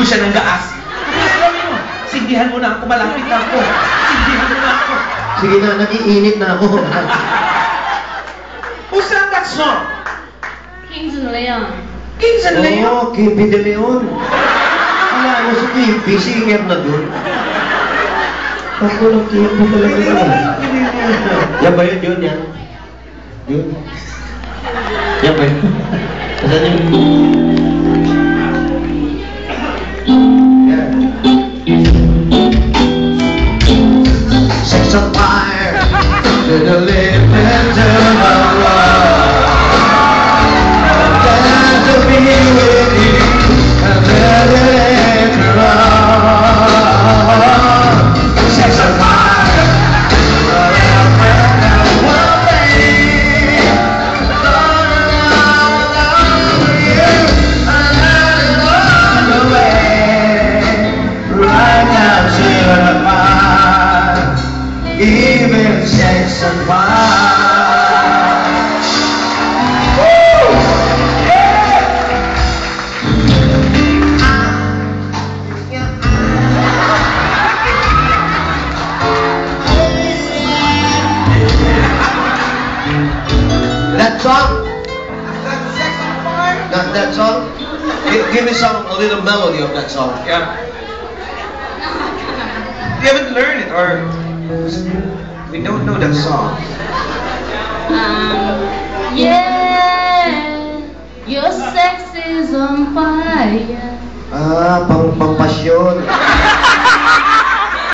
siya ng gaas. Alam mo, sindihan mo na ako, malapit na ako. Sindihan mo na ako. Sige na, nag-iinit na ako. Who's sang that song? Kings and Leon. Kings and Leon? Oo, Kimpi de Leon. Alam mo, si Kimpi, singer na dun. Ako lang Kimpi talaga yun. Yan ba yun? Yun, yan? Yun? Yan ba yun? Asan yun? Sex on fire to the limit of my world. Glad to be with you and let it run. Sex on fire, one day, love you and let it all away. Right now to the fire, even sex on fire. That song? That song? Give me a little melody of that song. Yeah. You haven't learned it, or we don't know that song. Yeah, your sex is on fire. Ah, pampasyon.